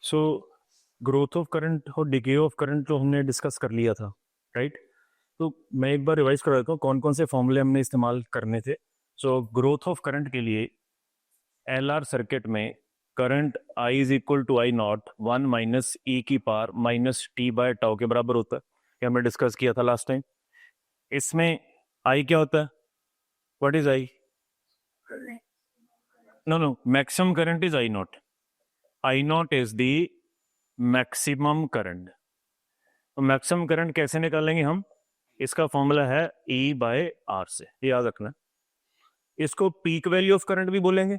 So growth of current और decay of current तो हमने डिस्कस कर लिया था, राइट? तो मैं एक बार रिवाइज कर देता हूँ कौन कौन से फॉर्मूले हमने इस्तेमाल करने थे। सो ग्रोथ ऑफ करंट के लिए एल आर सर्किट में current I is equal to I not 1 - e⁻ minus T by tau के बराबर होता है। ये हमने डिस्कस किया था लास्ट टाइम। इसमें आई क्या होता है? What is I? No, maximum current is I naught. I naught is the maximum current. तो मैक्सिमम करंट कैसे निकालेंगे हम? इसका फॉर्मूला है E/R से, याद रखना। इसको पीक वैल्यू ऑफ करंट भी बोलेंगे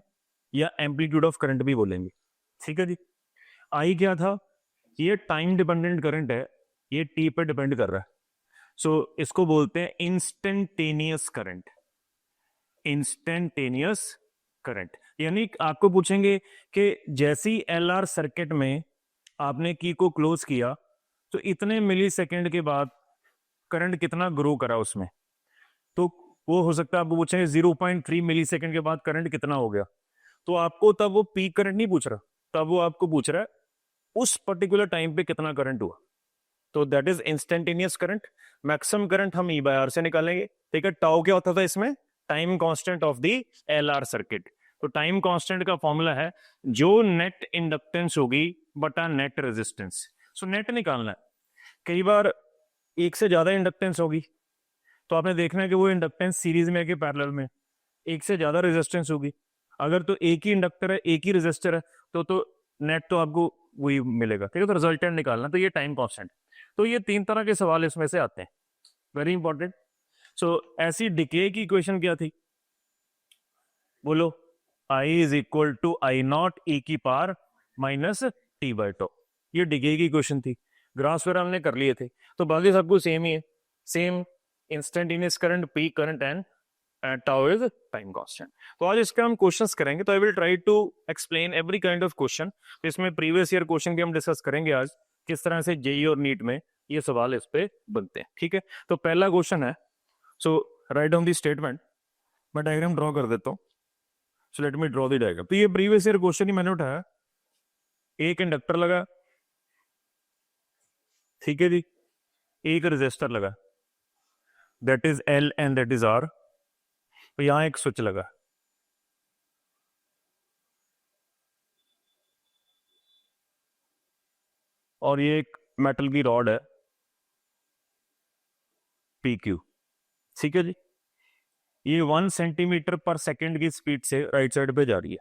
या एम्पलीट्यूड ऑफ करंट भी बोलेंगे, ठीक है जी। आई क्या था? ये टाइम डिपेंडेंट करंट है, ये टी पे डिपेंड कर रहा है। सो इसको बोलते हैं इंस्टेंटेनियस करंट। इंस्टेंटेनियस करंट यानी आपको पूछेंगे कि जैसी एलआर सर्किट में आपने की को क्लोज किया तो इतने मिली सेकेंड के बाद करंट कितना ग्रो करा उसमें। तो वो हो सकता है आपको पूछेंगे 0.3 मिली सेकेंड के बाद करंट कितना हो गया। तो आपको तब वो पीक करंट नहीं पूछ रहा, तब वो आपको पूछ रहा है उस पर्टिकुलर टाइम पे कितना करंट हुआ। तो that is instantaneous current. Maximum current हम E/R से निकालेंगे, ठीक है। टाउ क्या होता था इसमें? Time constant of the LR circuit. तो टाइम कांस्टेंट का फॉर्मूला है जो नेट इंडक्टेंस होगी बटा नेट रेजिस्टेंस। सो नेट निकालना है। कई बार एक से ज्यादा इंडक्टेंस होगी तो आपने देखना है कि वो इंडक्टेंस सीरीज में है कि पैरेलल में। एक से ज्यादा रेजिस्टेंस होगी, अगर तो एक ही इंडक्टर है एक ही रेजिस्टर है तो नेट तो आपको वही मिलेगा, ठीक है। तो रिजल्टेंट निकालना, तो ये टाइम कांस्टेंट। तो ये तीन तरह के सवाल इसमें से आते हैं, वेरी इंपॉर्टेंट। सो ऐसी डिके की इक्वेशन क्या थी? बोलो। I is equal to I not E⁻ minus T by tau. ये डिके की इक्वेशन थी। ग्राफ्स वगैरह हमने कर लिए थे, तो बाकी सब कुछ सेम ही है। Same instantaneous current, peak current and tau is time constant. तो आज इसके हम क्वेश्चंस करेंगे। तो I will try to explain every kind of question. तो इसमें प्रीवियस ईयर क्वेश्चन भी हम डिस्कस करेंगे आज, किस तरह से जेई और नीट में ये सवाल इस पे बनते हैं, ठीक है। तो पहला क्वेश्चन है, सो राइट डाउन दी स्टेटमेंट। मैं डायग्राम ड्रॉ कर देता हूँ। So let me draw the diagram. तो ये प्रीवियस ईयर क्वेश्चन ही मैंने उठाया। एक इंडक्टर लगा, ठीक है जी। एक रेजिस्टर लगा, that is L and that is R। तो यहां एक स्विच लगा, और ये एक मेटल की रॉड है PQ, ठीक है जी। ये 1 सेंटीमीटर पर सेकेंड की स्पीड से राइट साइड पे जा रही है।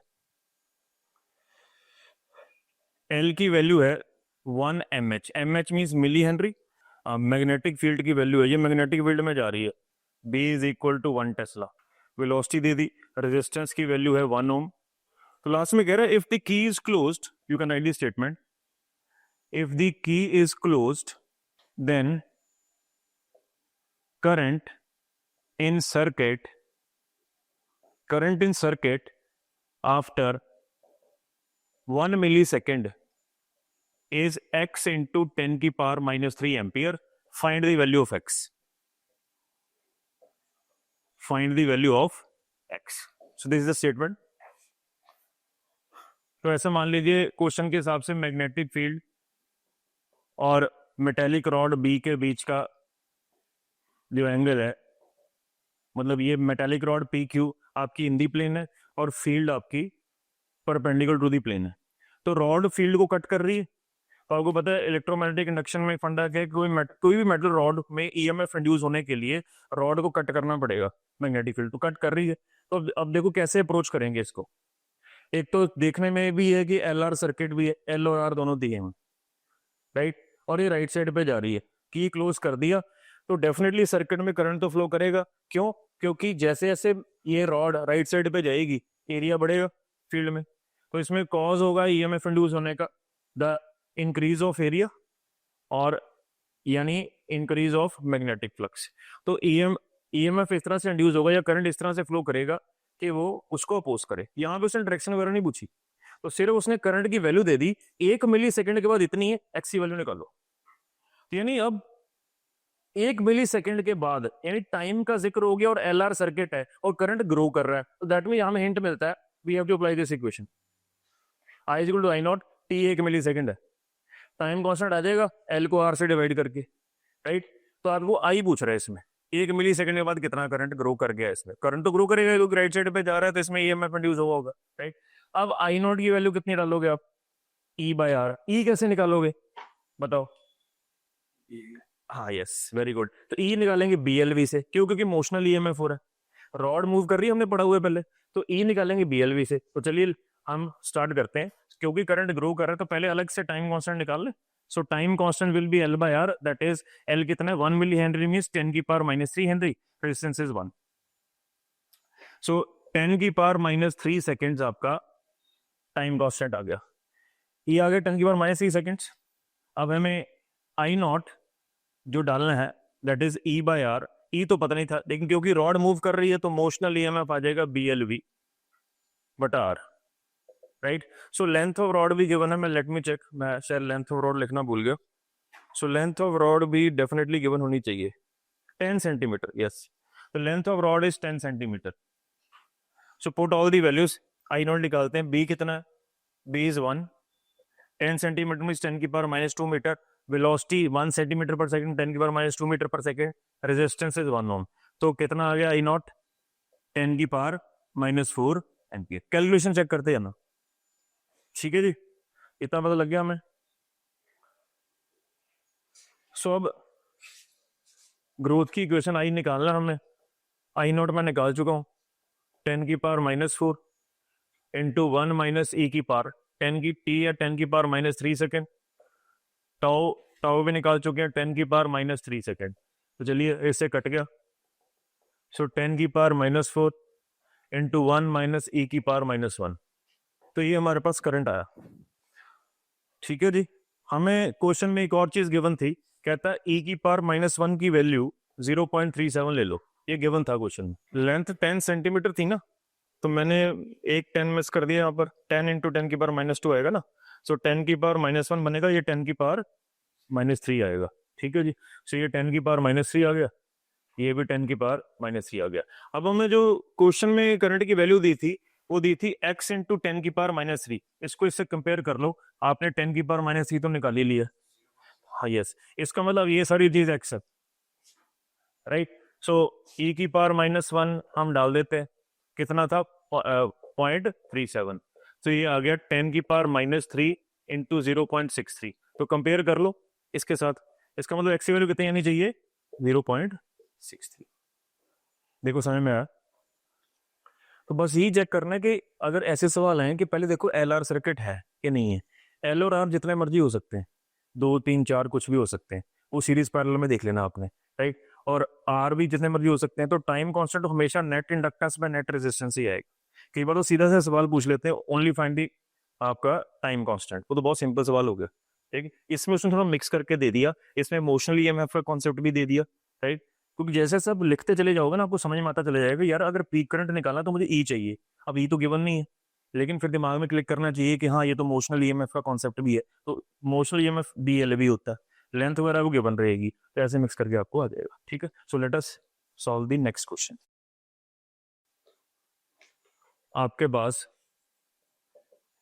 L की वैल्यू है 1 mH। mH means millihenry. Magnetic field की वैल्यू है, ये मैग्नेटिक फील्ड में जा रही है। B is equal to 1 tesla. Velocity दे दी, रेजिस्टेंस की वैल्यू है 1 ओम। तो लास्ट में कह रहा है if the key is closed, you can write the statement, if the key is closed then current in circuit after 1 millisecond is x into 10 की power -3 ampere. Find the value of x। Find the value of x। So this is the statement. तो ऐसा मान लीजिए question के हिसाब से magnetic field और metallic rod B के बीच का जो एंगल है, मतलब ये मेटेलिक रॉड PQ आपकी इन दी प्लेन है और फील्ड आपकी परपेंडिकुलर टू दी प्लेन है। तो रॉड फील्ड को कट कर रही है। तो आपको पता है इलेक्ट्रोमैग्नेटिक इंडक्शन में फंडा क्या है, कोई भी मेटल रॉड में EMF इंड्यूस होने के लिए रॉड को कट करना पड़ेगा। मैग्नेटिक फील्ड तो कट कर रही है। तो अब देखो कैसे अप्रोच करेंगे इसको। एक तो देखने में भी है कि LR सर्किट भी है, L और R दोनों दिए हैं, राइट। और ये राइट साइड पे जा रही है, की क्लोज कर दिया तो डेफिनेटली सर्किट में करंट तो फ्लो करेगा। क्यों? क्योंकि जैसे जैसे ये रॉड राइट साइड पे जाएगी एरिया बढ़ेगा फील्ड में। तो इसमें कॉज होगा EMF इंड्यूस होने का, द इंक्रीज ऑफ एरिया, और यानी इंक्रीज ऑफ मैग्नेटिक फ्लक्स। तो EMF इस तरह से इंड्यूस होगा या करंट इस तरह से फ्लो करेगा कि वो उसको अपोज करे। यहाँ पे उसने डायरेक्शन वगैरह नहीं पूछी, तो सिर्फ उसने करंट की वैल्यू दे दी, 1 मिली सेकेंड के बाद इतनी है, एक्स की वैल्यू निकालो। तो यानी अब 1 मिली सेकेंड के बाद यानी टाइम का जिक्र हो गया और LR सर्किट है और करंट ग्रो कर रहा है। तो दैट मीन हमें हिंट मिलता है, we have to apply this equation. I is equal to I naught t 1 millisecond है, टाइम कांस्टेंट आ जाएगा एल को आर से डिवाइड करके, राइट। तो आप वो आई पूछ रहे हैं इसमें 1 मिली सेकेंड के बाद कितना करंट ग्रो कर गया, इसमें करंट तो ग्रो करेगा क्योंकि राइट साइड पे जा रहा है, तो इसमें ईएमएफ इंड्यूस हुआ होगा, राइट। अब आई नॉट की वैल्यू कितनी डालोगे आप, ई बाय आर। ई कैसे निकालोगे बताओ? हाँ यस, वेरी गुड। तो ई निकालेंगे बीएलवी से, क्यों? क्योंकि मोशनल ईएमएफ हो रहा है, रॉड मूव कर रही है, हमने पढ़ा हुआ है पहले। तो ई निकालेंगे बीएलवी से। तो चलिए हम स्टार्ट करते हैं, क्योंकि करंट ग्रो कर रहा है तो पहले अलग से टाइम कांस्टेंट निकाल ले। So time constant will be L by R, that is L कितना है 1 मिली हेनरी मींस 10 की power -3 henry, resistance is 1। So 10 की पावर -3 सेकेंड्स आपका टाइम कांस्टेंट आ गया। ये आ गया 10 की पावर -3 सेकेंड्स। अब हमें आई नॉट जो डालना है that is E by R. E तो पता नहीं था, लेकिन क्योंकि रॉड मूव कर रही है तो मोशनल ईएमएफ आ जाएगा बीएलवी बटा R, right. So length of rod भी गिवन है, मैं लेट मी चेक, मैं शायद लेंथ ऑफ रॉड लिखना भूल गया। सो लेंथ ऑफ रॉड भी डेफिनेटली गिवन होनी चाहिए, 10 सेंटीमीटर, यस। तो length of rod is 10 centimetre. So put all the values, I not निकालते हैं, बी कितना है, बी इज 1, 10 सेंटीमीटर मीन 10 की पावर -2 मीटर, वेलोसिटी 1 सेंटीमीटर पर सेकंड, 10 की पावर -2 मीटर पर सेकंड, रेजिस्टेंस इज 1 ओम। तो कितना आ गया आई नॉट, 10 की पावर -4 एम्पियर। कैलकुलेशन चेक करते हैं ना, ठीक है जी, इतना पता लग गया हमें। सो अब ग्रोथ की इक्वेशन आई निकालना हमने, आई नॉट मैं निकाल चुका हूं, 10 की पावर -4 इंटू 1 माइनस ई की पावर 10 की टी या 10 की पावर -3 सेकेंड, टाउ टाउ भी निकाल चुके हैं 10 की पावर -3 सेकेंड। तो चलिए इससे कट गया। सो 10 की पावर -4 इंटू 1 माइनस ई की पावर -1, तो ये हमारे पास करंट आया, ठीक है जी। हमें क्वेश्चन में एक और चीज गिवन थी, कहता ई की पावर -1 की वैल्यू 0.37 ले लो, ये गिवन था क्वेश्चन में। लेंथ 10 सेंटीमीटर थी ना, तो मैंने एक 10 मिस कर दिया यहाँ पर, 10 इंटू 10 की पावर -2 आएगा ना। सो 10 की पावर -1 बनेगा, ये 10 की पावर -3 आएगा, ठीक है जी। सो ये 10 की पावर -3 आ गया, ये भी 10 की पावर -3 आ गया। अब हमें जो क्वेश्चन में करंट की वैल्यू दी थी वो दी थी x इंटू 10 की पावर -3। इसको इससे कंपेयर कर लो, आपने 10 की पावर -3 तो निकाल ही लिया, हाँ यस। इसका मतलब ये सारी चीज x है, राइट। सो e की पावर -1 हम डाल देते हैं, कितना था 0.37, तो ये आ गया 10 की पावर -3 इंटू 0.63। तो कंपेयर कर लो इसके साथ, इसका मतलब x की वैल्यू कितनी आनी चाहिए 0.63। देखो समझ में आया? तो बस यही चेक करना है कि अगर ऐसे सवाल हैं कि पहले देखो एल आर सर्किट है कि नहीं है। एल और आर जितने मर्जी हो सकते हैं, 2 3 4 कुछ भी हो सकते हैं, वो सीरीज पैरेलल में देख लेना आपने, राइट। और आर भी जितने मर्जी हो सकते हैं। तो टाइम कांस्टेंट हमेशा net inductance by net resistance ही आएगा। कई बार तो सीधा सा सवाल पूछ लेते हैं, ओनली फाइंड दी आपका टाइम कांस्टेंट, वो तो बहुत सिंपल सवाल हो गया, ठीक। इसमें उसने थोड़ा मिक्स करके दे दिया, इसमें इमोशनल ईएमएफ का कॉन्सेप्ट भी दे दिया, राइट। क्योंकि जैसे सब लिखते चले जाओगे ना, आपको समझ में आता चला जाएगा यार अगर पीक करंट निकालना तो मुझे ई चाहिए। अब ई तो गिवन नहीं है, लेकिन फिर दिमाग में क्लिक करना चाहिए कि हाँ ये तो मोशनल ईएमएफ का कॉन्सेप्ट भी है, तो मोशनल ईएमएफ बीएलवी होता है, लेंथ वगैरह वो गिवन रहेगी, तो ऐसे मिक्स करके आपको आ जाएगा, ठीक है। So let us solve the next question. आपके पास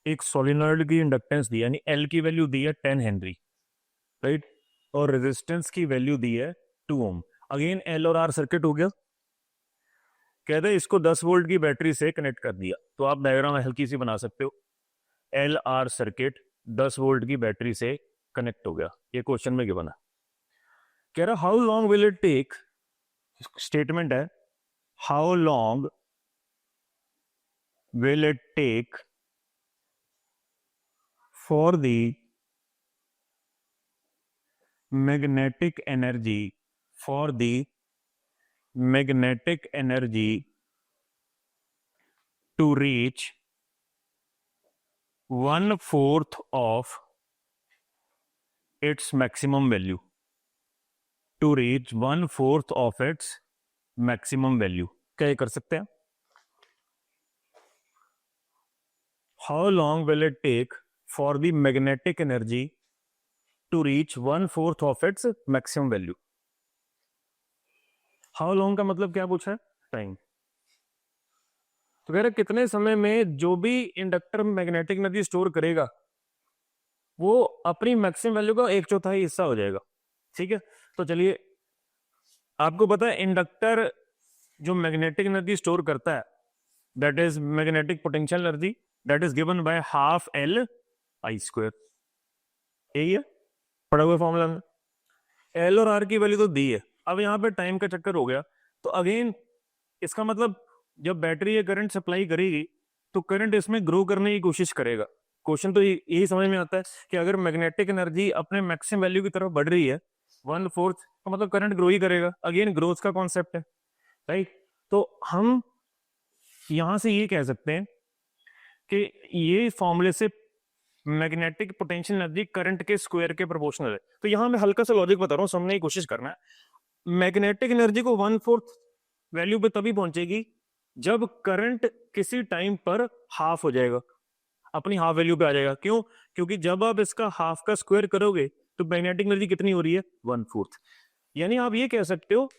एक सोलिनॉइड की इंडक्टेंस दी, यानी एल की वैल्यू दी है 10 हेनरी, राइट, और रेजिस्टेंस की वैल्यू दी है 2 ओम। अगेन एल और आर सर्किट हो गया, कहते हैं इसको 10 वोल्ट की बैटरी से कनेक्ट कर दिया, तो आप डायग्राम हल्की सी बना सकते हो। एल आर सर्किट 10 वोल्ट की बैटरी से कनेक्ट हो गया, ये क्वेश्चन में गिवन है। कह रहा how long will it take, statement है how long will it take for the magnetic energy, for the magnetic energy to reach 1/4 of its maximum value, to reach 1/4 of its maximum value। क्या कर सकते हैं? How long will it take for the magnetic energy to reach 1/4 of its maximum value? How long का मतलब क्या पूछा है? Time. तो कह रहे कितने समय में जो भी इंडक्टर मैग्नेटिक एनर्जी स्टोर करेगा वो अपनी मैक्सिमम वैल्यू का 1/4 हिस्सा हो जाएगा। ठीक है, तो चलिए, आपको पता है इंडक्टर जो मैग्नेटिक एनर्जी स्टोर करता है, that is magnetic potential energy, that is given by half L I square. यही है पढ़ा हुआ फॉर्मूला में। एल और आर की वैल्यू तो दी है। अब यहाँ पे टाइम का चक्कर हो गया, तो अगेन इसका मतलब जब बैटरी ये करंट सप्लाई करेगी तो करंट इसमें ग्रो करने की कोशिश करेगा। क्वेश्चन तो यही समझ में आता है कि अगर मैग्नेटिक एनर्जी अपने मैक्सिमम वैल्यू की तरफ बढ़ रही है 1/4, तो मतलब करंट ग्रो ही करेगा। अगेन ग्रोथ का कॉन्सेप्ट है, राइट। तो हम यहां से ये कह सकते हैं कि ये फॉर्मूले से मैग्नेटिक पोटेंशियल एनर्जी करंट के स्क्वायर के प्रोपोर्शनल है। तो यहां मैं हल्का सा लॉजिक बता रहा हूं, समझने की कोशिश करना है। मैग्नेटिक एनर्जी को 1/4 वैल्यू पे तभी पहुंचेगी जब करंट किसी टाइम पर हाफ हो जाएगा, अपनी हाफ वैल्यू पे आ जाएगा। क्यों? क्योंकि जब आप इसका हाफ का स्क्वायर करोगे तो मैग्नेटिक एनर्जी कितनी हो रही है? 1/4। यानी आप ये कह सकते हो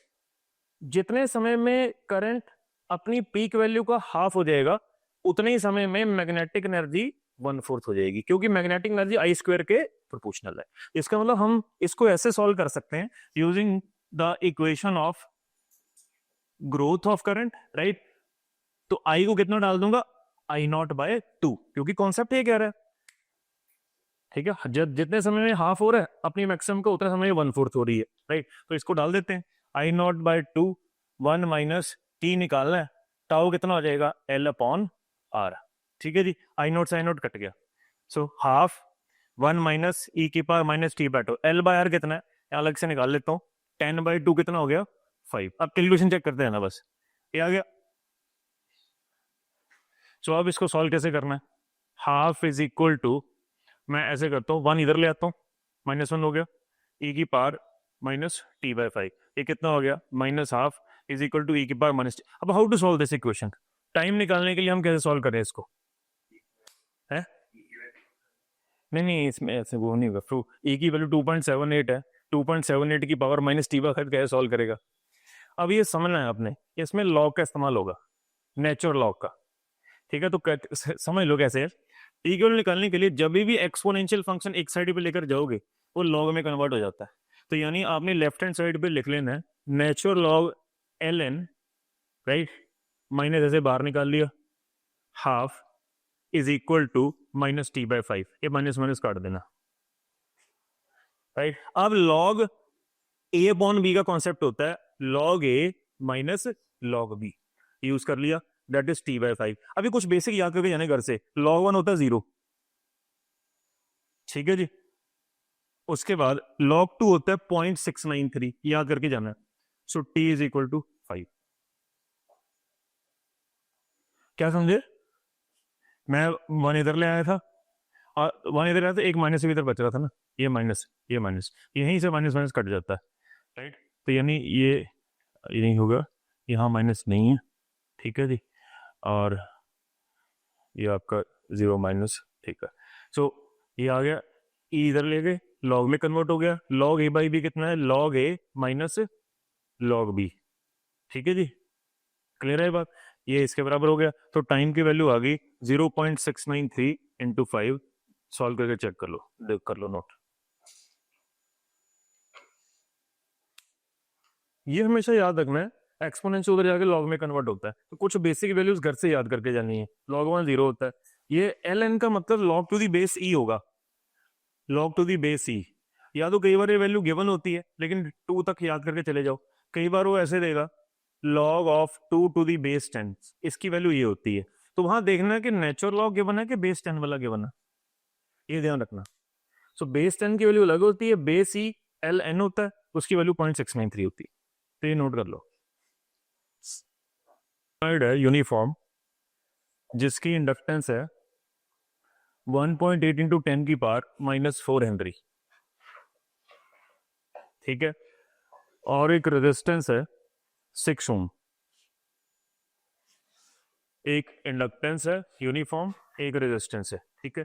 जितने समय में करंट अपनी पीक वैल्यू का हाफ हो जाएगा उतने ही समय में मैग्नेटिक एनर्जी 1/4 हो जाएगी, क्योंकि मैग्नेटिक एनर्जी आई स्क्वायर के प्रोपोर्शनल है। इसका मतलब हम इसको ऐसे सॉल्व कर सकते हैं using the equation of growth of current, right. तो आई को कितना डाल दूंगा? I0/2, क्योंकि कॉन्सेप्ट ये कह रहा है। ठीक है, जितने समय में हाफ हो रहा है अपनी मैक्सिमम का, उतने समय में 1/4 हो रही है, राइट। तो इसको डाल देते हैं I0/2, 1 माइनस टी निकालना है, टाउ कितना हो जाएगा? L/R। ठीक है जी, I0 से I0 कट गया, so half 1 minus e⁻t/2। L/R कितना है अलग से निकाल लेता हूँ, 10/2 कितना हो गया? 5। अब कैलकुलेशन चेक करते हैं ना, बस ये आ गया। सो अब इसको सॉल्व कैसे करना है? हाफ इज इक्वल टू, मैं ऐसे करता हूँ, 1 इधर ले आता हूँ, -1 हो गया, e⁻t/5। ये कितना हो गया? -Half is equal to e⁻t। अब how to solve this equation? Time निकालने के लिए हम कैसे सॉल्व करें इसको? है नहीं, इसमें ऐसे वो नहीं होगा। प्रूफ e की वैल्यू 2.78 है, 2.78 की पावर -t/5 कैसे सॉल्व करेगा? अब ये समझना है आपने, इसमें लॉग का इस्तेमाल होगा, नेचुरल लॉग का। ठीक है, तो समझ लो कैसे है। टी की वैल्यू निकालने के लिए जब भी एक्सपोनेंशियल फंक्शन एक साइड पे लेकर जाओगे वो लॉग में कन्वर्ट हो जाता है। तो यानी आपने लेफ्ट हैंड साइड पे लिख लेना है natural log ln, right, minus ऐसे बाहर निकाल लिया, half is equal to -t/5। ये माइनस माइनस काट देना, राइट। अब लॉग a/b का कॉन्सेप्ट होता है log a minus log b, use कर लिया, दैट इज t/5। अभी कुछ बेसिक याद करके जाने घर से, log 1 होता है 0, ठीक है जी। उसके बाद log 2 होता है 0.693, याद करके जाना है। सो t इज इक्वल टू 5। क्या समझे? मैं 1 इधर ले आया था और 1 इधर आया था, एक माइनस इधर बच रहा था ना, ये माइनस ये माइनस, यहीं से माइनस माइनस कट जाता है, राइट। तो यानी ये नहीं होगा, यहाँ माइनस नहीं है, ठीक है जी। और ये आपका 0 माइनस, ठीक है। सो ये आ गया, ई इधर ले गए, लॉग में कन्वर्ट हो गया, लॉग a/b कितना है? log a minus log b, ठीक है जी, क्लियर है बात? ये इसके बराबर हो गया। तो टाइम की वैल्यू आ गई 0.693 इंटू 5। सॉल्व करके चेक कर लो, देख कर लो नोट। ये हमेशा याद रखना है, एक्सपोनेंशियल उधर जाके लॉग में कन्वर्ट होता है, तो कुछ बेसिक वैल्यूज घर से याद करके जानी है। log 1 0 होता है, ये ln का मतलब log to the base e होगा, log to the base e। या तो कई बार ये वैल्यू गिवन होती है लेकिन 2 तक याद करके चले जाओ, कई बार वो ऐसे देगा log of 2 to the base 10, इसकी वैल्यू ये होती है। तो वहां देखना है कि नेचुरल लॉग गिवन है कि बेस 10 वाला गिवन है, ये ध्यान रखना। सो बेस 10 की वैल्यू अलग होती है, बेस ई ln होता है, उसकी वैल्यू 0.693 होती है, तो ये नोट कर लो। थर्ड है यूनिफॉर्म, जिसकी इंडक्टेंस है 1.8 इंटू 10 की पावर -4 हेनरी, ठीक है, और एक रेजिस्टेंस है 6 ओम। एक इंडक्टेंस है यूनिफॉर्म, एक रेजिस्टेंस है, ठीक है।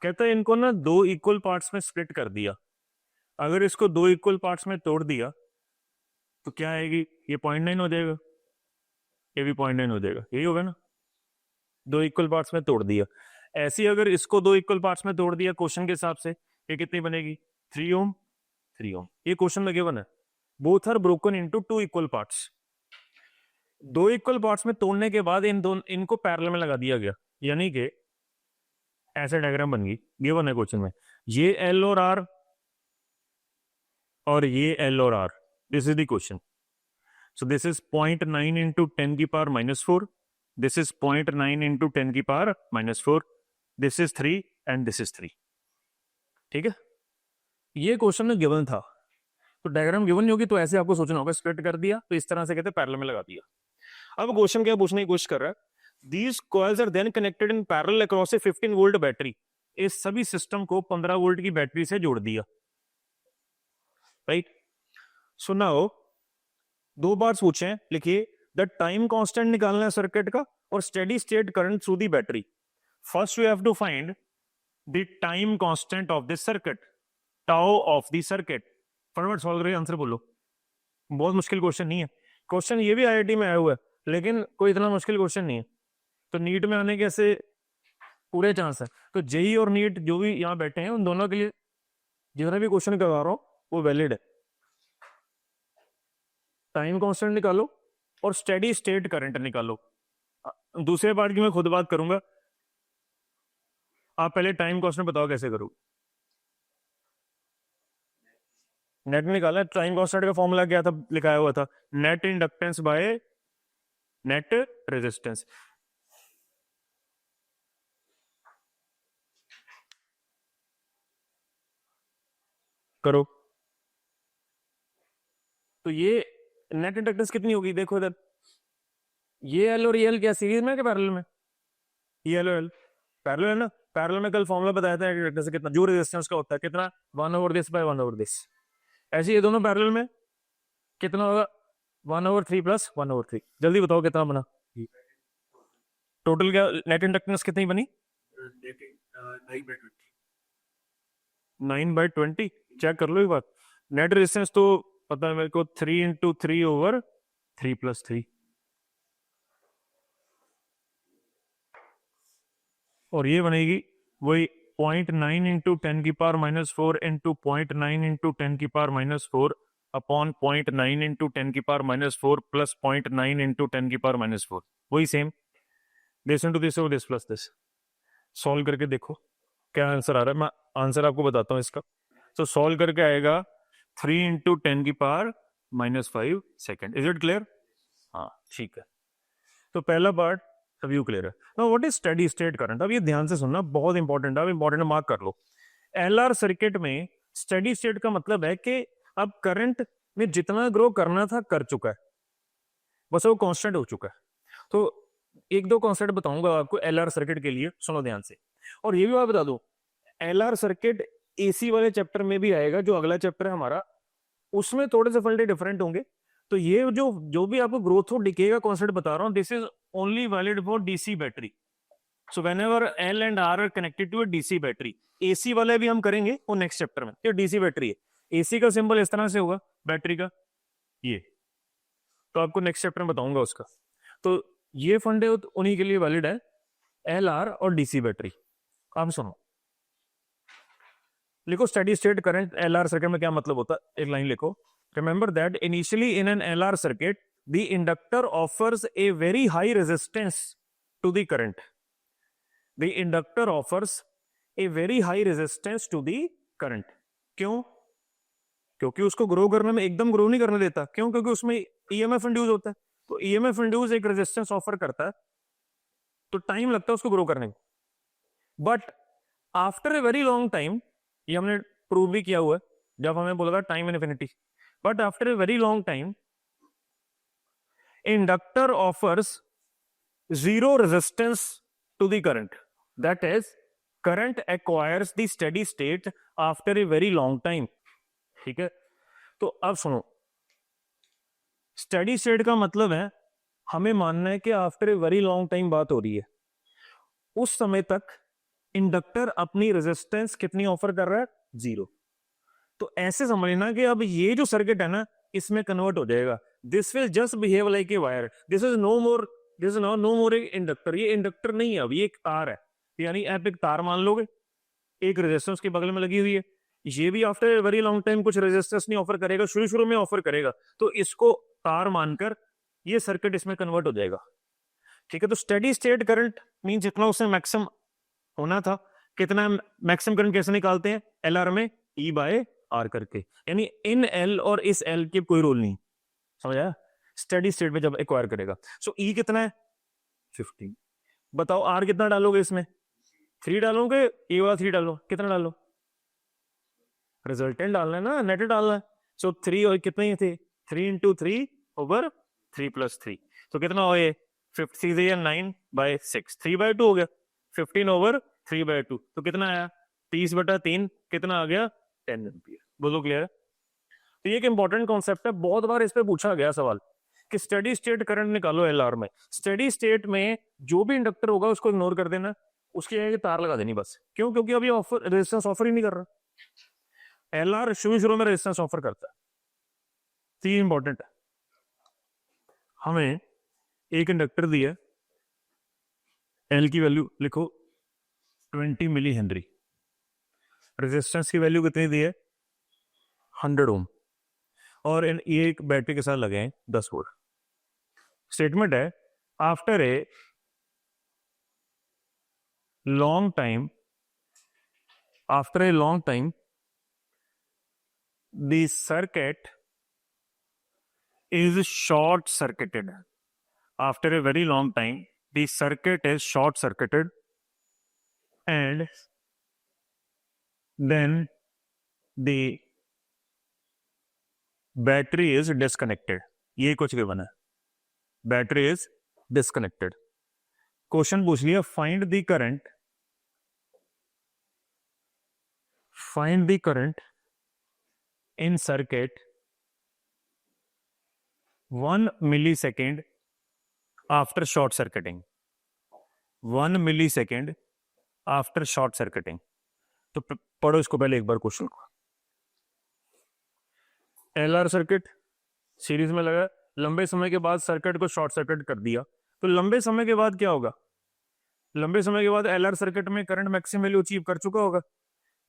कहता है इनको ना 2 इक्वल पार्ट्स में स्प्लिट कर दिया, अगर इसको 2 इक्वल पार्ट्स में तोड़ दिया तो क्या आएगी? ये 0.9 हो जाएगा, ये भी 0.9 हो जाएगा, यही होगा ना, 2 इक्वल पार्ट्स में तोड़ दिया। ऐसे अगर इसको 2 इक्वल पार्ट्स में तोड़ दिया क्वेश्चन के हिसाब से, ये कितनी बनेगी 3 ओम 3 ओम। ये क्वेश्चन में गिवन है। Both are broken into 2 equal parts. 2 equal parts में तोड़ने के बाद इनको पैरेलल में लगा दिया गया, यानी कि ऐसे डायग्राम बन गई। गिवन है क्वेश्चन में, ये एल और आर और ये एल और R. This is the question. So this is 0.9 into 10 की पावर -4, दिस इज 0.9 इंटू 10 की power -4, this is 3 and this is 3। ठीक है, ये क्वेश्चन में गिवन था, तो डायग्राम गिवन नहीं होगी तो ऐसे आपको सोचना होगा, स्प्लिट कर दिया तो इस तरह से कहते हैं पैरेलल में लगा दिया। अब क्वेश्चन क्या पूछने की कोशिश कर रहा है, these coils are then connected in parallel across a 15 volt battery. इस सभी सिस्टम को 15 वोल्ट की बैटरी से जोड़ दिया, राइट। सो नाउ 2 बार पूछे, लिखिए द टाइम कांस्टेंट निकालना है सर्किट का और steady state current through the battery. First we have to find the time constant of this circuit, tau of the circuit. फटाफट सॉल्व करिए, आंसर बोलो। बहुत मुश्किल क्वेश्चन नहीं है, क्वेश्चन ये भी आईआईटी में आया हुआ है, लेकिन कोई इतना मुश्किल क्वेश्चन नहीं है। तो नीट में आने के ऐसे पूरे चांस है। तो जेई और नीट जो भी यहाँ बैठे हैं उन दोनों के लिए जितना भी क्वेश्चन करवा रहा हूँ वो वैलिड है। टाइम कांस्टेंट निकालो और स्टेडी स्टेट करंट निकालो। दूसरे पार्ट की मैं खुद बात करूंगा, आप पहले टाइम कांस्टेंट बताओ कैसे करोगे। नेट निकाला, टाइम कांस्टेंट का फॉर्मूला क्या था, लिखाया हुआ था net inductance by net resistance. करो, तो ये नेट इंडक्टेंस कितनी होगी, देखो इधर, ये एल और ये एल क्या सीरीज में क्या पैरेलल में, ये एल और एल पैरेलल है ना। पैरेलल में कल फॉर्मूला बताया था इंडक्टेंस कितना, जो रेजिस्टेंस का होता है कितना, 1/this बाय 1/this। ऐसे ये दोनों पैरेलल में कितना होगा, 1/3 प्लस 1/3। जल्दी बताओ कितना बना टोटल, क्या नेट इंडक्टेंस कितनी बनी, 9/20। चेक कर लो एक बार, नेट रेजिस्टेंस तो पता है मेरे को 3 इंटू 3/3 + 3, और ये बनेगी वही 0.9 इंटू 10 की पावर -4 इंटू 0.9 इंटू 10 की पावर -4 अपॉन 0.9 इंटू 10 की पावर -4 प्लस 0.9 इंटू 10 की पावर -4। वही सेम, दिस इंटू दिस और दिस प्लस दिस। सॉल्व करके देखो क्या आंसर आ रहा है, मैं आंसर आपको बताता हूँ इसका। तो सॉल्व करके आएगा 3 इंटू 10 की power -5 second. Is it clear? हाँ ठीक है, तो पहला पार्ट सभी क्लियर है। Now what is steady state current, अब ये ध्यान से सुनना, बहुत इंपॉर्टेंट है, अब इंपॉर्टेंट मार्क कर लो। एलआर सर्किट में स्टेडी स्टेट का मतलब है कि अब करंट में जितना ग्रो करना था कर चुका है, बस वो कांस्टेंट हो चुका है। तो 1-2 कांस्टेंट बताऊंगा आपको एलआर सर्किट के लिए, सुनो ध्यान से। और ये भी बात बता दूं, एलआर सर्किट एसी वाले चैप्टर में भी आएगा, जो अगला चैप्टर है हमारा, उसमें थोड़े से फंडे डिफरेंट होंगे। तो ये जो भी आपको ग्रोथ और डिके का कॉन्सेप्ट बता रहा हूं, this is only valid for DC battery. So whenever L and R are connected to a DC battery, AC वाले भी हम करेंगे वो नेक्स्ट चैप्टर में। ये डीसी बैटरी है, एसी का सिंबल इस तरह से होगा, बैटरी का ये, तो आपको नेक्स्ट चैप्टर में बताऊंगा उसका। तो ये फंडे उन्हीं के लिए वैलिड है, एल आर और डीसी बैटरी। आप सुनो, लिखो steady state current LR circuit में क्या मतलब होता है, एक लाइन लिखो। Remember that initially in an LR circuit, the inductor offers a very high resistance to the current. The inductor offers a very high resistance to the current. क्यों? क्योंकि उसको ग्रो करने में एकदम ग्रो नहीं करने देता। क्यों? क्योंकि उसमें ईएमएफ इंड्यूस होता है। तो ईएमएफ इंड्यूस एक रेजिस्टेंस ऑफर करता है, तो टाइम लगता है उसको ग्रो करने में। But after a very long time, ये हमने प्रूव भी किया हुआ है जब हमें बोला था time infinity, but after a very long time, inductor offers zero resistance to the current. That is, current acquires the steady state after a very long time. ठीक है, तो अब सुनो, स्टेडी स्टेट का मतलब है हमें मानना है कि after a very long time बात हो रही है, उस समय तक इंडक्टर अपनी रेजिस्टेंस कितनी ऑफर कर रहा है, 0। तो ऐसे समझना कि अब ये जो सर्किट है ना, इसमें कन्वर्ट हो जाएगा। This will just behave like a wire, this is no more, this is no more a inductor. ये इंडक्टर नहीं है, अब ये एक तार है, यानी आप एक तार मान लोगे, एक रेजिस्टेंस के बगल में लगी हुई है, ये भी आफ्टर वेरी लॉन्ग टाइम कुछ रेजिस्टेंस नहीं ऑफर करेगा, शुरू शुरू में ऑफर करेगा, तो इसको तार मानकर ये सर्किट इसमें कन्वर्ट हो जाएगा। ठीक है, तो स्टेडी स्टेट करंट मीन जितना उसमें मैक्सिमम होना था, कितना मैक्सिमम करंट कैसे निकालते हैं, एल आर में ई बाय आर करके, यानी इन एल और इस एल की कोई रोल नहीं, समझ आया, स्टेडी स्टेट में जब एक्वायर करेगा। सो ई कितना है 15, बताओ आर कितना डालोगे इसमें, 3 डालोगे, ए वाला 3 डालो, कितना डालो, रिजल्टेंट डालना है ना, नेट डालना है। सो 3 और कितने थे, 3 इंटू 3 ओवर 3 प्लस 3, तो कितना हो ये 9/6, 3/2 हो गया, 15 ओवर 3/2, तो कितना आया 30/3, कितना आ गया 10 एम्पियर। बोलो क्लियर है। तो ये एक इंपॉर्टेंट कॉन्सेप्ट है, बहुत बार इस पे पूछा गया सवाल कि स्टेडी स्टेट करंट निकालो एलआर में। स्टेडी स्टेट में जो भी इंडक्टर होगा उसको इग्नोर कर देना, उसकी जगह तार लगा देनी बस। क्यों, क्योंकि अभी ऑफर रेजिस्टेंस ऑफर ही नहीं कर रहा। एलआर शुरू शुरू में रेजिस्टेंस ऑफर करता है, तो ये इंपॉर्टेंट है। हमें एक इंडक्टर दिया, एल की वैल्यू लिखो 20 मिली हेनरी, रेजिस्टेंस की वैल्यू कितनी दी है 100 ओम, और ये एक बैटरी के साथ लगे हैं 10 वोल्ट। स्टेटमेंट है after a long time, the circuit is short circuited. After a very long time, the circuit is short circuited, and then the battery is disconnected. ये कुछ गिवन है, बैटरी इज डिस्कनेक्टेड। क्वेश्चन पूछ लिया find the current in circuit 1 millisecond after short circuiting, 1 millisecond after short circuiting. तो पढ़ो इसको पहले एक बार क्वेश्चन को। एलआर सर्किट सीरीज में लगा, लंबे समय के बाद सर्किट को शॉर्ट सर्किट कर दिया, तो लंबे समय के बाद क्या होगा, लंबे समय के बाद एलआर सर्किट में करंट मैक्सिमम वैल्यू अचीव कर चुका होगा।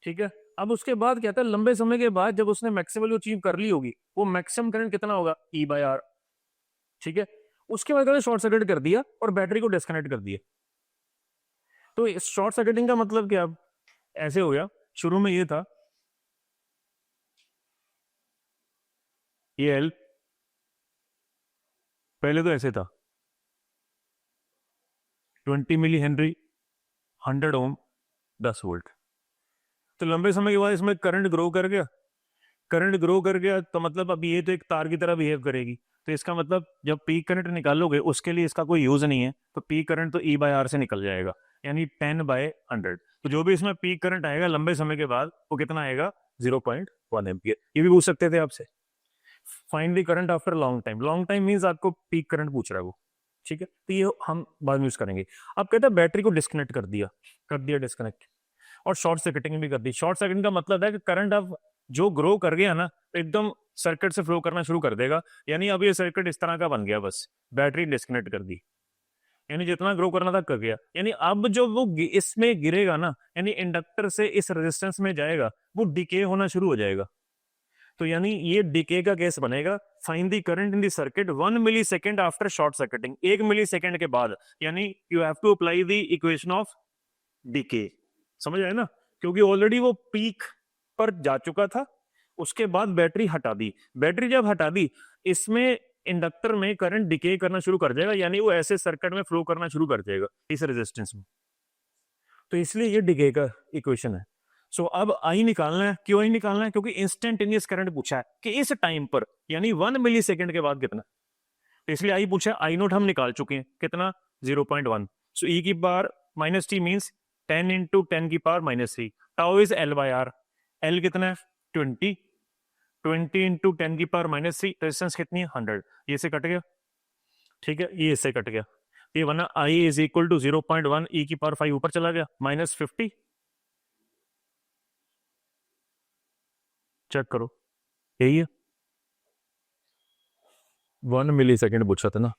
ठीक है, अब उसके बाद क्या था, लंबे समय के बाद जब उसने मैक्सिमम वैल्यू अचीव कर ली होगी, वो मैक्सिमम करंट कितना होगा ई बाय आर। ठीक है, उसके बाद शॉर्ट सर्किट कर दिया और बैटरी को डिस्कनेक्ट कर दिया। तो शॉर्ट सर्किटिंग का मतलब क्या, ऐसे हो गया, शुरू में ये था, ये एल पहले तो ऐसे था 20 मिली हेनरी 100 ओम 10 वोल्ट। तो लंबे समय के बाद इसमें करंट ग्रो कर गया, तो मतलब अब ये तो एक तार की तरह बिहेव करेगी, तो इसका मतलब जब पीक करंट निकालोगे उसके लिए इसका कोई यूज नहीं है, तो पीक करंट तो ई बाय आर से निकल जाएगा, यानी 10/100। तो जो भी इसमें पीक करंट आएगा लंबे समय के बाद वो कितना आएगा 0.1 एम्पियर। ये भी पूछ सकते थे आपसे, find the current after long time. Long time means आपको पीक करंट पूछ रहा है वो। ठीक है, तो ये हम बाद में यूज करेंगे। अब कहते हैं बैटरी को डिस्कनेक्ट कर दिया डिस्कनेक्ट, और शॉर्ट सर्किटिंग भी कर दी। शॉर्ट सर्किटिंग का मतलब है कि करंट अब जो ग्रो कर गया ना, तो एकदम सर्किट से फ्लो करना शुरू कर देगा, यानी अब ये सर्किट इस तरह का बन गया, बस बैटरी डिस्कनेक्ट कर दी, यानी जितना ग्रो करना था कर गया। यानी अब जो वो इसमें गिरेगा ना, यानी इंडक्टर से इस रेजिस्टेंस में जाएगा, वो डिके होना शुरू हो जाएगा। तो यानी ये डिके का केस बनेगा। Find the current in the circuit 1 millisecond after short circuiting, 1 millisecond के बाद, यानी you have to apply the equation of decay. समझ आए ना, क्योंकि ऑलरेडी वो पीक पर जा चुका था, उसके बाद बैटरी हटा दी। बैटरी जब हटा दी, इसमें इंडक्टर में करंट डिके करना शुरू कर जाएगा, यानी वो ऐसे सर्किट में फ्लो करना शुरू कर जाएगा इस रेजिस्टेंस में। तो इसलिए ये डिके का इक्वेशन है। सो अब आई निकालना है। क्यों आई निकालना है, क्योंकि इंस्टेंटेनियस करंट पूछा है कि इस टाइम पर, यानी 1 मिलीसेकंड के बाद कितना, तो इसलिए आई पूछा। आई नोट हम निकाल चुके हैं, कितना 0.1। सो ई की power minus t means 10 into 10 की power -3। Tau is L by R, L कितना है 20 इंटू 10 की पावर -3, रेजिस्टेंस कितनी है 100। ये से कट गया, ठीक है, ये इससे कट गया, ये बना आई इज इक्वल टू 0.1, ई की पावर 5 ऊपर चला गया, -50। चेक करो, यही है 1 मिलीसेकंड पूछा था ना।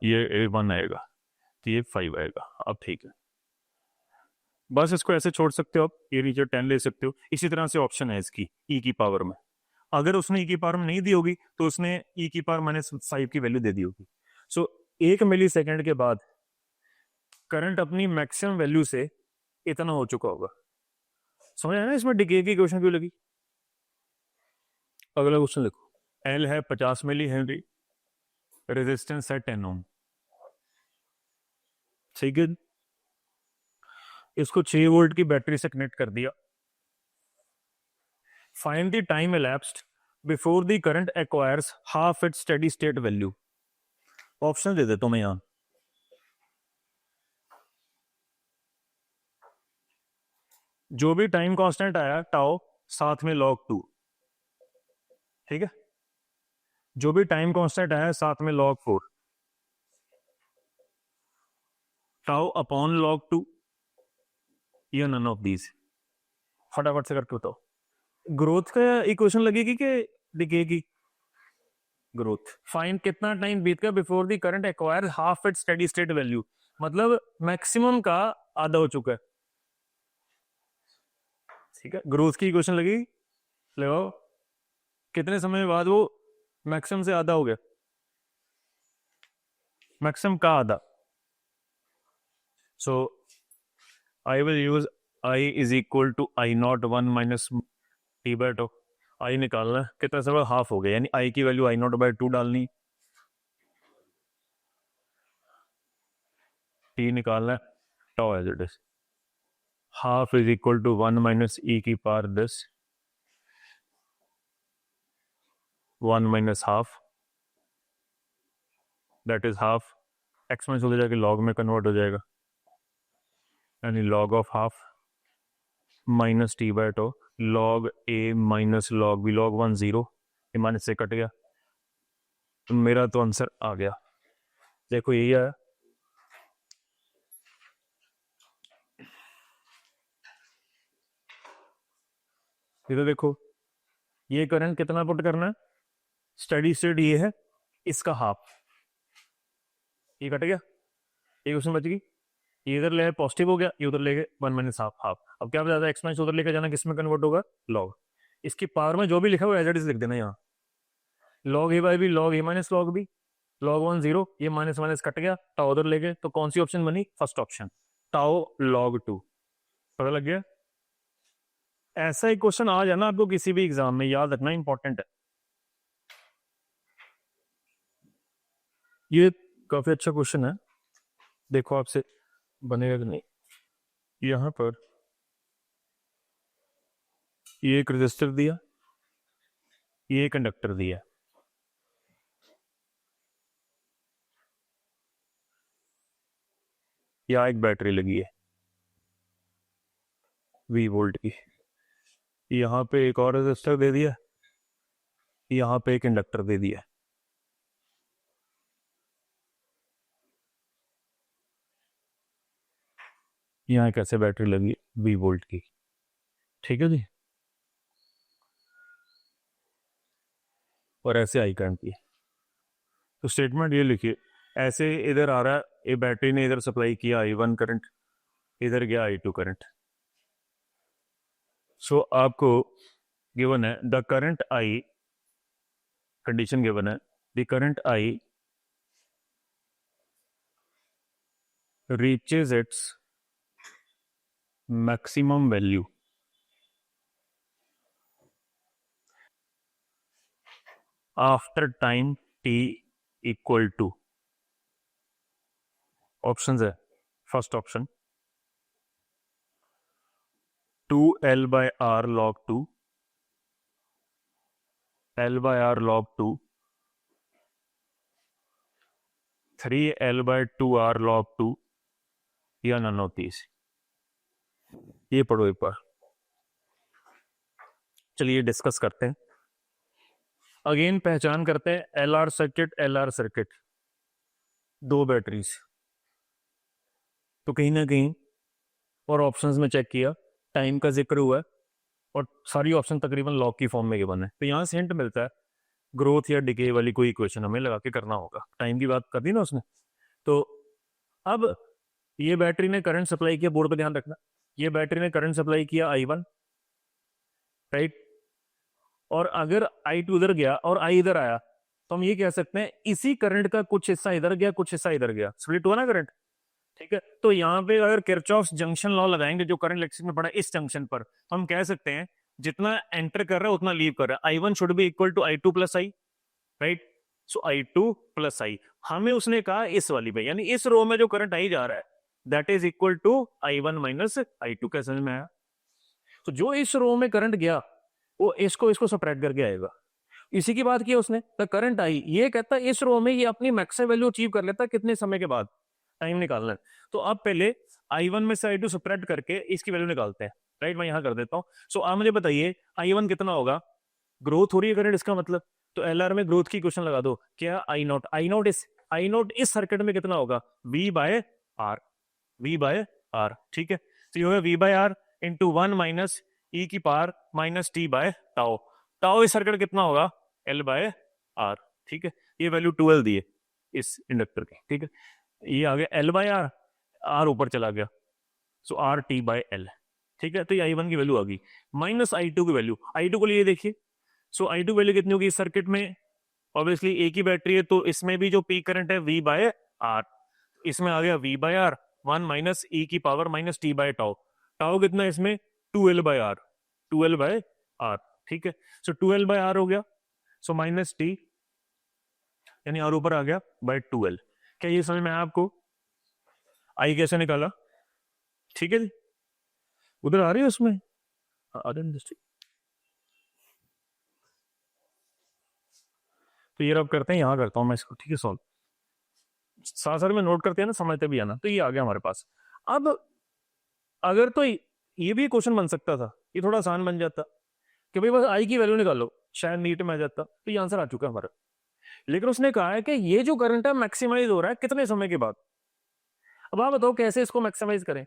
ये 1 आएगा, तो ये 5 आएगा। अब ठीक है, बस इसको ऐसे छोड़ सकते हो आप, ये नीचे 10 ले सकते हो। इसी तरह से ऑप्शन है इसकी ई की पावर में, अगर उसने ई की पावर में नहीं दी होगी तो उसने ई की पावर -5 की वैल्यू दे दी होगी। सो 1 मिली सेकेंड के बाद करंट अपनी मैक्सिमम वैल्यू से इतना हो चुका होगा। समझ आया ना इसमें डिके की क्वेश्चन क्यों लगी। अगला क्वेश्चन लिखो, एल है 50 मिली हेनरी, रेजिस्टेंस है 10 ओम, ठीक है। इसको 6 वोल्ट की बैटरी से कनेक्ट कर दिया। Find the time elapsed before the current acquires half its steady state value. Option दे देता हूं मैं यहां, जो भी टाइम कांस्टेंट आया टाओ साथ में log 2, ठीक है। जो भी टाइम कांस्टेंट आया साथ में log 4, टाओ अपॉन log 2 या नन ऑफ दीज। फटाफट से करके बताओ, ग्रोथ का इक्वेशन लगेगी कि डिके की। ग्रोथ फाइंड कितना टाइम बीत गया before the current acquire half its steady state value, मतलब मैक्सिमम का आधा हो चुका है, ठीक है। ग्रोथ की इक्वेशन लगेगी, लगाओ कितने समय बाद वो मैक्सिमम से आधा हो गया, मैक्सिमम का आधा। So I will use I is equal to I not 1 minus T by tau. I निकालना है, कितना समय हाफ हो गया, यानी आई की वैल्यू आई नॉट बाय 2 डालनी, टी निकालना है, tau as it is, half is equal to 1 minus ई की power this 1 minus half, that is half, exponential हो जाएगा लॉग में कन्वर्ट हो जाएगा, यानी log of half minus T by tau, log A minus log B, log 1 0, ये minus से cut गया, तो मेरा तो आंसर आ गया। देखो यही आया, इधर देखो ये करंट कितना पुट करना है, स्टेडी स्टेट ये है, इसका हाफ, ये कट गया, एक उसमें बच गई, ये इधर ले पॉजिटिव हो गया, ये उधर ले गए 1 माइनस हाफ हाफ। अब क्या बताया, एक्सपेंस उधर लेकर जाना, किस में कन्वर्ट होगा, लॉग। इसकी पावर में जो भी लिखा हुआ एज इट इज लिख देना यहाँ, log a by b, log A minus log B, log 1 0, ये माइनस माइनस कट गया, टाओ उधर ले गए, तो कौन सी ऑप्शन बनी, फर्स्ट ऑप्शन, टाओ लॉग 2। पता लग गया। ऐसा एक क्वेश्चन आ जाना आपको किसी भी एग्जाम में, याद रखना, इंपॉर्टेंट है ये, काफी अच्छा क्वेश्चन है। देखो आपसे बनेगा कि नहीं। यहां पर ये एक रजिस्टर दिया, ये एक कंडक्टर दिया, या एक बैटरी लगी है 20 वोल्ट की, यहां पे एक और रजिस्टर दे दिया, यहां पे एक इंडक्टर दे दिया, यहाँ कैसे बैटरी लगी 20 वोल्ट की, ठीक है जी, और ऐसे आई करंट की। तो स्टेटमेंट ये लिखिए, ऐसे इधर आ रहा है, ये बैटरी ने इधर सप्लाई किया I1 करंट, इधर गया I2 करंट। सो आपको गिवन है the current I, condition given है the current I reaches its maximum value after time t equal to, options है, first option 2L by R log 2, L by R log 2, 3L by 2R log 2, या none of these. ये पढ़ो एक बार, चलिए discuss करते हैं। Again पहचान करते हैं LR सर्किट, LR सर्किट, दो बैटरीज, तो कहीं ना कहीं और ऑप्शंस में चेक किया, टाइम का जिक्र हुआ है और सारी ऑप्शन तकरीबन लॉग की फॉर्म में गिवन है, तो यहाँ से हिंट मिलता है ग्रोथ या डिके वाली कोई इक्वेशन हमें लगा के करना होगा। टाइम की बात कर दी ना उसने, तो अब ये बैटरी ने करंट सप्लाई किया, बोर्ड पे ध्यान रखना, ये बैटरी ने करंट सप्लाई किया I1, राइट, और अगर I2 उधर गया और I इधर आया तो हम ये कह सकते हैं इसी करंट का कुछ हिस्सा इधर गया, कुछ हिस्सा इधर गया, स्प्लिट हुआ ना करंट, ठीक है। तो यहाँ पे अगर किरचॉफ्स जंक्शन लॉ लगाएंगे जो करंट इलेक्ट्रिसिटी में पड़ा इस जंक्शन पर, हम कह सकते हैं जितना एंटर कर रहा है उतना लीव कर रहा है, I1 should be equal to I2 plus I, right. So I2 plus I, हमें उसने कहा इस वाली पे, यानी इस रो में जो करंट आई जा रहा है that is equal to I1 minus I2। कैसे समझ में आया? तो जो इस रो में करंट गया वो इसको इसको सब्ट्रैक्ट करके आएगा। इसी की बात की उसने, द करंट आई, ये कहता है इस रो में ये अपनी मैक्सिमम वैल्यू अचीव कर लेता है कितने समय के बाद, टाइम निकालना है। तो अब पहले I1 में से I2 सब्ट्रैक्ट करके इसकी वैल्यू निकालते हैं, राइट। मैं यहां कर देता हूं। सो आप मुझे बताइए I1 कितना होगा, ग्रोथ हो रही है करंट, इसका मतलब तो LR में ग्रोथ की क्वेश्चन लगा दो, क्या I नोट इस सर्किट में कितना होगा, V बाय आर, ठीक है। तो ये होगा V by R into 1 minus ई की power minus T by tau. Tau इस सर्किट कितना होगा, L बाय आर, ठीक है। ये वैल्यू 12 दी है इस इंडक्टर की, ठीक है। ये आ गया L बाय आर, आर ऊपर चला गया, सो आर टी बाय L, ठीक है। तो ये I1 की वैल्यू आ गई, माइनस I2 की वैल्यू, I2 को लिए देखिए। सो I2 वैल्यू कितनी होगी इस सर्किट में, ऑब्वियसली एक ही बैटरी है तो इसमें भी जो पीक करंट है V बाय आर, इसमें आ गया V बाय आर 1 माइनस ई की power minus T by tau. Tau कितना है इसमें, 2L बाय आर, ठीक है। सो 2L बाय आर हो गया, सो माइनस टी, यानी आर ऊपर आ गया बाय 2L। क्या ये समझ में आया आपको, आई कैसे निकाला, ठीक है जी। उधर आ रही है उसमें तो ये अब करते हैं, यहां करता हूं मैं इसको, ठीक है, सॉल्व साथ साथ में नोट करते हैं ना, समझते भी आना। तो ये आ गया हमारे पास। अब अगर तो ये भी क्वेश्चन बन सकता था, ये थोड़ा आसान बन जाता कि भाई बस आई की वैल्यू निकालो, शायद नीट में आ जाता, तो ये आंसर आ चुका हमारा। लेकिन उसने कहा है कि ये जो करंट है मैक्सिमाइज हो रहा है कितने समय के बाद। अब आप बताओ कैसे इसको मैक्सिमाइज करें।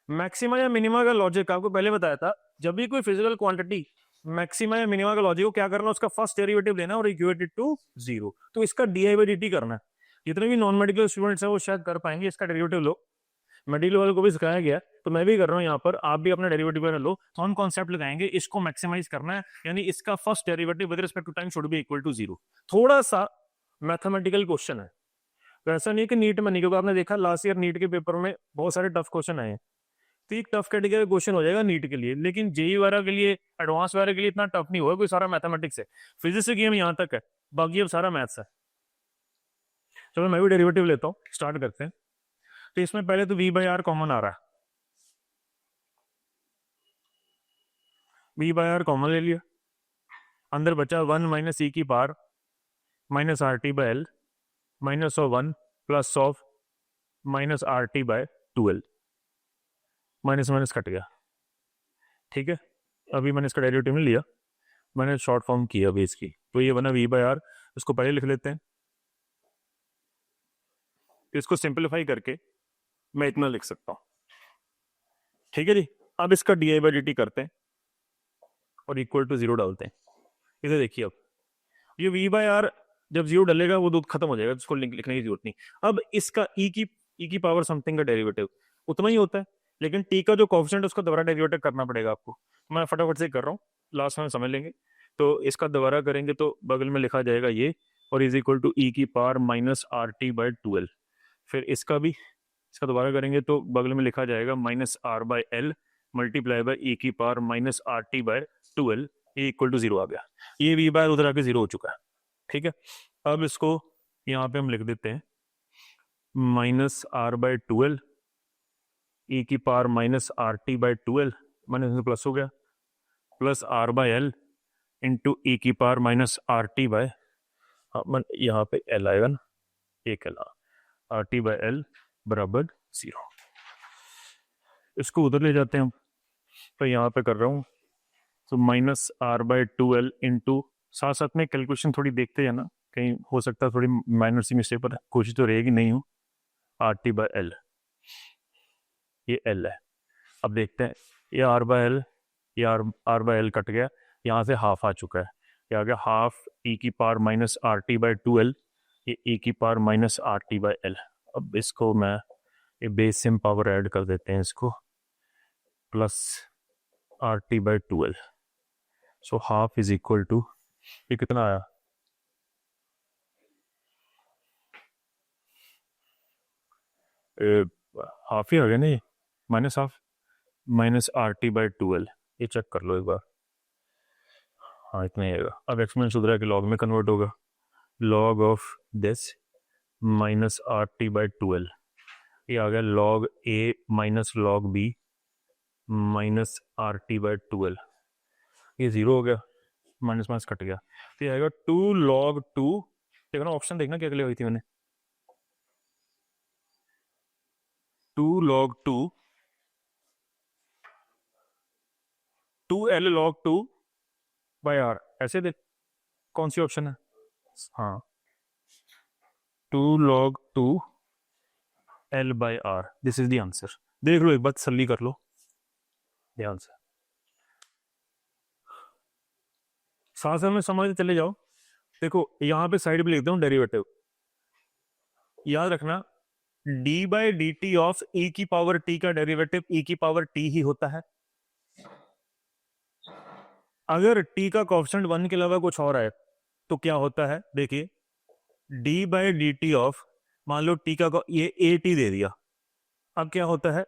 मैक्सिमा या मिनिमा का लॉजिक आपको पहले बताया था, जब भी कोई फिजिकल क्वांटिटी मैक्सिमा या मिनिमा का लॉजिक को क्या करना, उसका फर्स्ट डेरिवेटिव लेना और इक्वेट इट टू जीरो। तो इसका डी बाई डी टी करना है। जितने भी नॉन मेडिकल स्टूडेंट्स हैं वो शायद कर पाएंगे, इसका डेरिवेटिव लो। मेडिकल वालों को भी सिखाया गया तो मैं भी कर रहा हूँ यहाँ पर, आप भी अपना डेरिवेटिव लो। तो हम कॉन्सेप्ट लगाएंगे, इसको मैक्सिमाइज करना है, यानी इसका first derivative with respect to time should be equal to zero. थोड़ा सा मैथमेटिकल क्वेश्चन है, तो ऐसा नहीं है कि नीट में नहीं, क्योंकि आपने देखा लास्ट ईयर नीट के पेपर में बहुत सारे टफ क्वेश्चन आए हैं। तो एक टफ कैटेगरी क्वेश्चन हो जाएगा नीट के लिए, लेकिन जेई वगैरह के लिए, एडवांस वगैरह के लिए इतना टफ नहीं होगा, कोई सारा मैथमेटिक्स है। फिजिक्स से गेम यहाँ तक है, बाकी अब सारा मैथ्स है। चलो मैं भी डेरिवेटिव लेता हूँ, स्टार्ट करते हैं। तो इसमें पहले तो V बाई आर कॉमन आ रहा है, V बाई आर कॉमन ले लिया, अंदर बचा 1 माइनस ई की power minus R T by L minus of 1 plus of minus R T by 2L, minus minus cut गया, ठीक है। अभी मैंने इसका डेरिवेटिव नहीं लिया, मैंने शॉर्ट फॉर्म किया अभी इसकी, तो ये बना V बाई आर। इसको पहले लिख लेते हैं, इसको सिंपलीफाई करके मैं इतना लिख सकता हूं, ठीक है जी। अब इसका डी बाई डी टी करते हैं और इक्वल टू जीरो डालते हैं। इसे देखिए, अब ये V बाई आर जब जीरो डलेगा वो दूध खत्म हो जाएगा, इसको लिखने की जरूरत नहीं। अब इसका ई की पावर समथिंग का डेरिवेटिव उतना ही होता है, लेकिन टी का जो कोफिशिएंट है उसका दोबारा डेरिवेटिव करना पड़ेगा आपको। मैं फटाफट से कर रहा हूँ, लास्ट में समझ लेंगे। तो इसका दोबारा करेंगे तो बगल में लिखा जाएगा ये, और इज इक्वल टू ई की power minus R T by 2L। फिर इसका भी, इसका दोबारा करेंगे तो बगल में लिखा जाएगा minus R by L multiply by E की power minus R T by 2L, ये इक्वल टू जीरो आ गया। ये V बाय उधर आके जीरो हो चुका है, ठीक है। अब इसको यहाँ पे हम लिख देते हैं minus R by 2L E की power minus R T by 2L, minus plus हो गया, plus R by L into E की power minus R T by, यहाँ पे एल आएगा ना, एक L, R T by L बराबर जीरो। इसको उधर ले जाते हैं हम, तो यहाँ पे कर रहा हूँ, तो minus R by 2L into, साथ साथ में कैलकुलेशन थोड़ी देखते हैं ना, कहीं हो सकता है थोड़ी माइनर सी मिस्टेक, पर कोशिश तो रहेगी नहीं हो। आर टी बाई एल, ये एल है। अब देखते हैं, ये आर बाई एल, ये आर बाई एल कट गया, यहाँ से हाफ आ चुका है, ये आ गया हाफ ई की power minus R T by 2L, ये ई की power minus R T by L. अब इसको मैं ये बेस सिम पावर ऐड कर देते हैं इसको, plus R T by 12। So half is equal to, ये कितना आया, हाफ ही आ गया नहीं, minus half, minus R T by 12। ये चेक कर लो एक बार, हाँ इतना ही आएगा। अब एक्सपोनेंट सुधरा कि लॉग में कन्वर्ट होगा, log of this minus R T by 12, ये आ गया log A minus log b minus R T by 12। ये जीरो हो गया, माइनस माइनस कट गया, तो ये आएगा 2 log 2। देखो ना ऑप्शन, देखना क्या हुई थी मैंने, 2 log 2 2L log 2 by are, ऐसे देख कौन सी ऑप्शन है, हाँ 2 log 2 L by R, this is the answer. देख लो एक बार, तसल्ली कर लो, ध्यान से साथ साथ में समझते चले जाओ। देखो यहाँ पे साइड पे लिखता हूँ डेरिवेटिव, याद रखना d by D T of e की पावर t का डेरिवेटिव e की पावर t ही होता है। अगर t का कॉन्स्टेंट 1 के अलावा कुछ और है तो क्या होता है, देखिए d by D T of, मान लो t का ये ए टी दे दिया, अब क्या होता है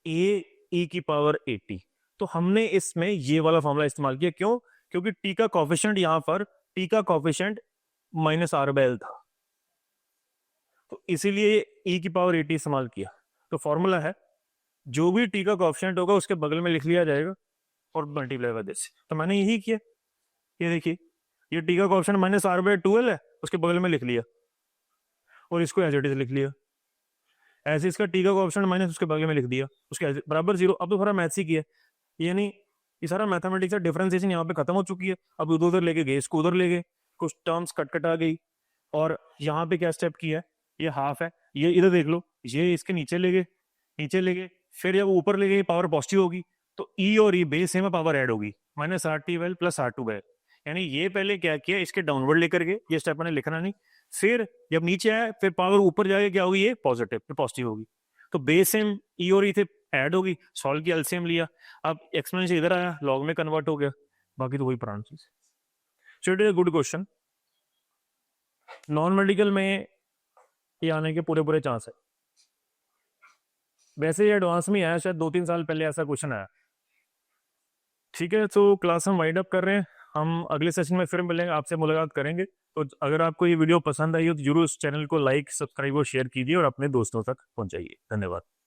a e की पावर ए टी। तो हमने इसमें ये वाला फॉर्मूला इस्तेमाल किया, क्यों, क्योंकि t का कॉफिशिएंट यहां पर t का coefficient minus R by L था, तो इसीलिए e की पावर ए टी इस्तेमाल किया। तो फॉर्मूला है जो भी t का कॉफिशिएंट होगा उसके बगल में लिख लिया जाएगा और मल्टीप्लाई बाय दिस। तो मैंने यही किया, ये देखिए ये t का कॉफिशिएंट माइनस आर बाई 12 है, उसके बगल में लिख लिया और इसको एज इट इज लिख लिया, ऐसे इसका t का कॉफिशिएंट माइनस उसके बगल में लिख दिया, उसके बराबर जीरो। अब तो थोड़ा मैथ्स ही किया, यानी ये सारा मैथमेटिक्स का डिफरेंशिएशन यहाँ पे खत्म हो चुकी है। अब उधर उधर लेके गए, इसको उधर ले गए, कुछ टर्म्स कट कट आ गई, और यहाँ पे क्या स्टेप किया है, ये हाफ है, ये इधर देख लो, ये इसके नीचे ले गए, नीचे ले गए, फिर जब ऊपर ले गए पावर पॉजिटिव होगी तो ई और E base same power add होगी, minus R T L plus R two L. यानी ये पहले क्या किया, इसके डाउनवर्ड लेकर गए, ये स्टेप मैंने लिखना नहीं, फिर जब नीचे आया फिर पावर ऊपर जाके क्या होगी, ये पॉजिटिव, फिर पॉजिटिव होगी, तो बेस सेम ई और ई थे ऐड होगी, सॉल्व किया, एलसीएम लिया, अब एक्सपोनेंशियल इधर आया, लॉग में कन्वर्ट हो गया, बाकी तो वही पुरानी चीज। So it is a good question, non medical में ये आने के पूरे पूरे चांस है। वैसे ये एडवांस में आया, शायद 2-3 साल पहले ऐसा क्वेश्चन आया। ठीक है, तो क्लास हम वाइंड अप कर रहे हैं, हम अगले सेशन में फिर मिलेंगे, आपसे मुलाकात करेंगे। तो अगर आपको ये वीडियो पसंद आई हो तो जरूर इस चैनल को लाइक, सब्सक्राइब और शेयर कीजिए और अपने दोस्तों तक पहुंचाइए। धन्यवाद।